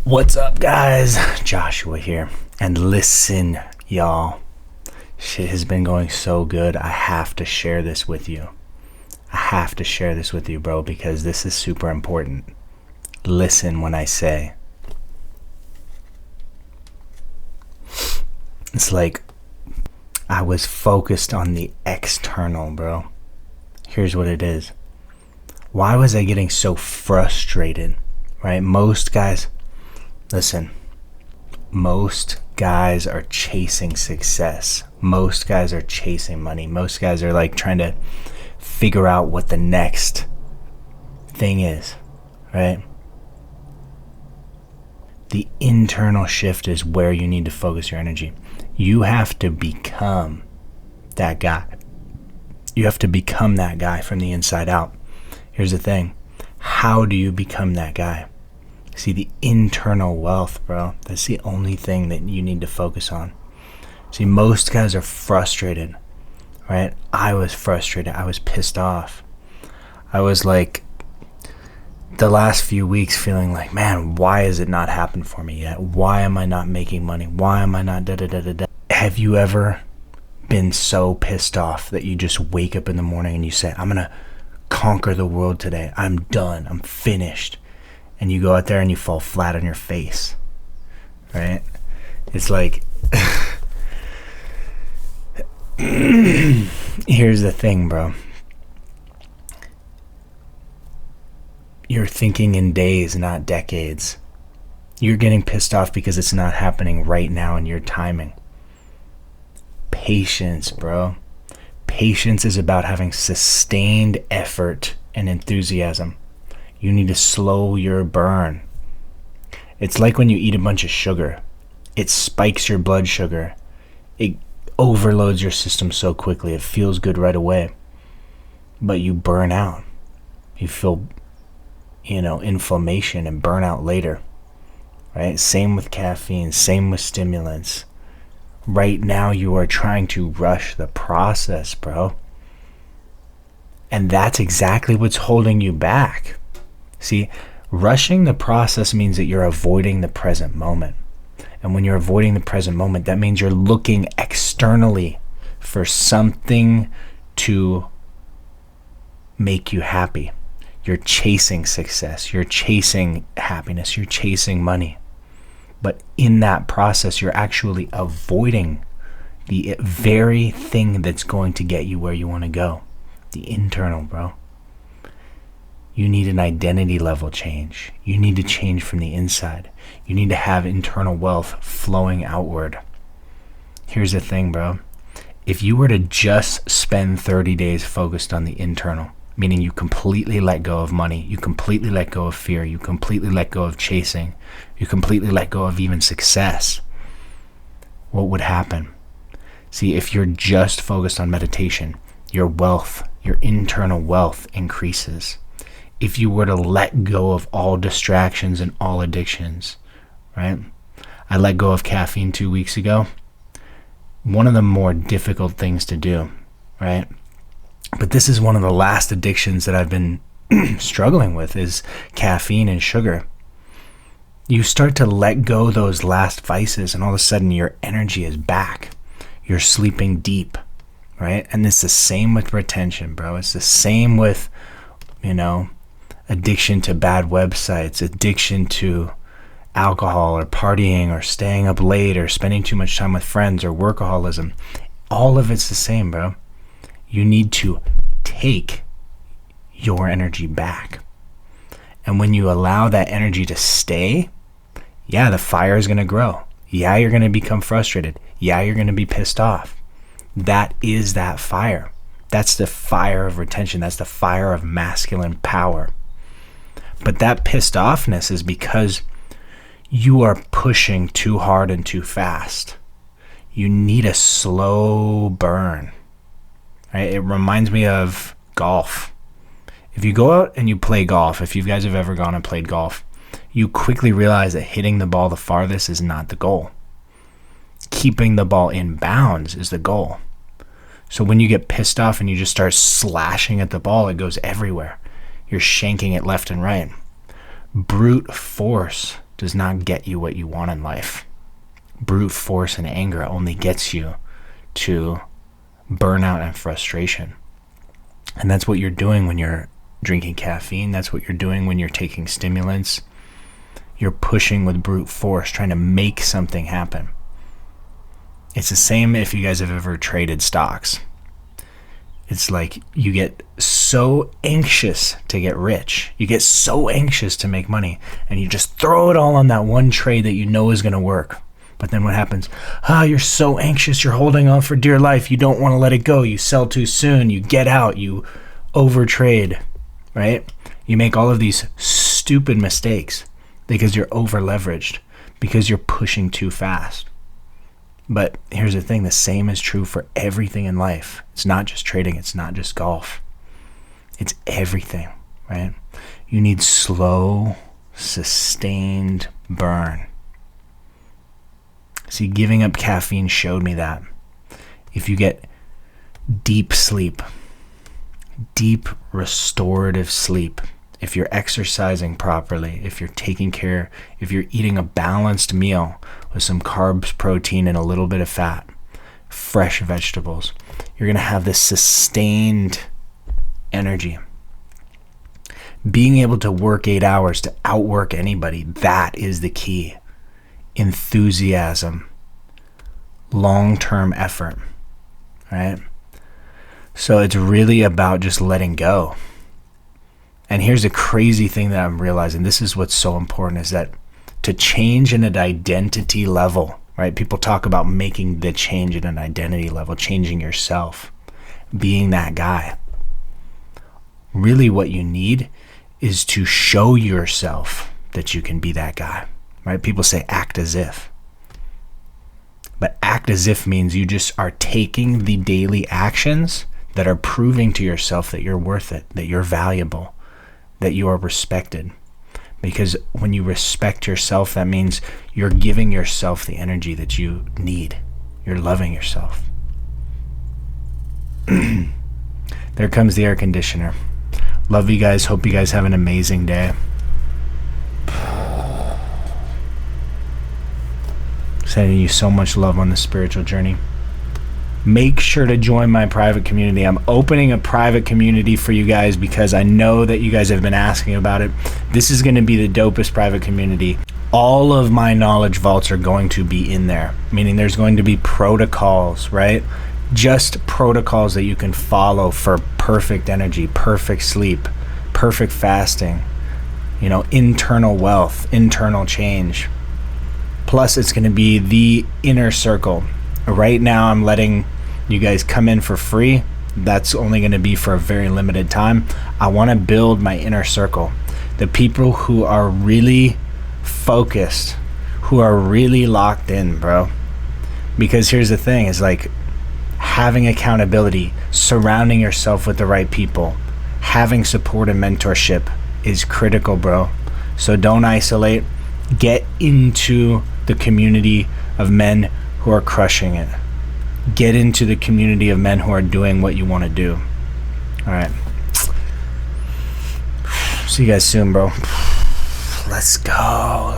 What's up, guys? Joshua here. And listen, y'all. Shit has been going so good. I have to share this with you. Bro, because this is super important. Listen when I say. It's like I was focused on the external, bro. Here's what it is. Why was I getting so frustrated, right? Most guys are chasing success. Most guys are chasing money. Most guys are like trying to figure out what the next thing is, right? The internal shift is where you need to focus your energy. You have to become that guy. You have to become that guy from the inside out. Here's the thing. How do you become that guy? See, the internal wealth, bro, that's the only thing that you need to focus on. See, most guys are frustrated, right? I was frustrated. I was pissed off. I was like, the last few weeks feeling like, man, why has it not happened for me yet? Why am I not making money? Why am I not da-da-da-da-da? Have you ever been so pissed off that you just wake up in the morning and you say, I'm going to conquer the world today. I'm done. I'm finished. And you go out there and you fall flat on your face, right? It's like, here's the thing, bro. You're thinking in days, not decades. You're getting pissed off because it's not happening right now in your timing. Patience, bro. Patience is about having sustained effort and enthusiasm. You need to slow your burn. It's like when you eat a bunch of sugar. It spikes your blood sugar. It overloads your system so quickly. It feels good right away. But you burn out. You feel, inflammation and burnout later. Right? Same with caffeine. Same with stimulants. Right now you are trying to rush the process, bro. And that's exactly what's holding you back. See, rushing the process means that you're avoiding the present moment. And when you're avoiding the present moment, that means you're looking externally for something to make you happy. You're chasing success. You're chasing happiness. You're chasing money. But in that process, you're actually avoiding the very thing that's going to get you where you want to go. The internal, bro. You need an identity level change. You need to change from the inside. You need to have internal wealth flowing outward. Here's the thing, bro. If you were to just spend 30 days focused on the internal, meaning you completely let go of money, you completely let go of fear, you completely let go of chasing, you completely let go of even success, what would happen? See, if you're just focused on meditation, your wealth, your internal wealth increases. If you were to let go of all distractions and all addictions, right? I let go of caffeine 2 weeks ago. One of the more difficult things to do, right? But this is one of the last addictions that I've been struggling with is caffeine and sugar. You start to let go those last vices and all of a sudden your energy is back. You're sleeping deep, right? And it's the same with retention, bro. It's the same with, addiction to bad websites, addiction to alcohol or partying or staying up late or spending too much time with friends or workaholism. All of it's the same, bro. You need to take your energy back. And when you allow that energy to stay, yeah, the fire is going to grow. Yeah, you're going to become frustrated. Yeah, you're going to be pissed off. That is that fire. That's the fire of retention. That's the fire of masculine power. But that pissed offness is because you are pushing too hard and too fast. You need a slow burn. Right? It reminds me of golf. If you go out and you play golf, if you guys have ever gone and played golf, you quickly realize that hitting the ball the farthest is not the goal. Keeping the ball in bounds is the goal. So when you get pissed off and you just start slashing at the ball, it goes everywhere. You're shanking it left and right. Brute force does not get you what you want in life. Brute force and anger only gets you to burnout and frustration. And that's what you're doing when you're drinking caffeine. That's what you're doing when you're taking stimulants. You're pushing with brute force, trying to make something happen. It's the same if you guys have ever traded stocks. It's like you get so anxious to get rich. You get so anxious to make money, and you just throw it all on that one trade that you know is going to work. But then what happens? You're so anxious. You're holding on for dear life. You don't want to let it go. You sell too soon. You get out. You overtrade, right? You make all of these stupid mistakes because you're over leveraged, because you're pushing too fast. But here's the thing, the same is true for everything in life. It's not just trading, it's not just golf. It's everything, right? You need slow, sustained burn. See, giving up caffeine showed me that. If you get deep sleep, deep restorative sleep, if you're exercising properly, if you're taking care, if you're eating a balanced meal with some carbs, protein, and a little bit of fat, fresh vegetables, you're going to have this sustained energy. Being able to work 8 hours to outwork anybody, that is the key. Enthusiasm, long-term effort, right? So it's really about just letting go. And here's a crazy thing that I'm realizing. This is what's so important, is that to change in an identity level, right? People talk about making the change at an identity level, changing yourself, being that guy. Really what you need is to show yourself that you can be that guy, right? People say act as if. But act as if means you just are taking the daily actions that are proving to yourself that you're worth it, that you're valuable, that you are respected. Because when you respect yourself, that means you're giving yourself the energy that you need. You're loving yourself. There comes the air conditioner. Love you guys. Hope you guys have an amazing day. Sending you so much love on the spiritual journey. Make sure to join my private community. I'm opening a private community for you guys because I know that you guys have been asking about it. This is going to be the dopest private community. All of my knowledge vaults are going to be in there, meaning there's going to be protocols, right? Just protocols that you can follow for perfect energy, perfect sleep, perfect fasting, internal wealth, internal change. Plus, it's going to be the inner circle. Right now, I'm letting you guys come in for free. That's only going to be for a very limited time. I want to build my inner circle. The people who are really focused, who are really locked in, bro. Because here's the thing, is like having accountability, surrounding yourself with the right people, having support and mentorship is critical, bro. So don't isolate. Get into the community of men who are crushing it. Get into the community of men who are doing what you want to do. All right. See you guys soon, bro. Let's go.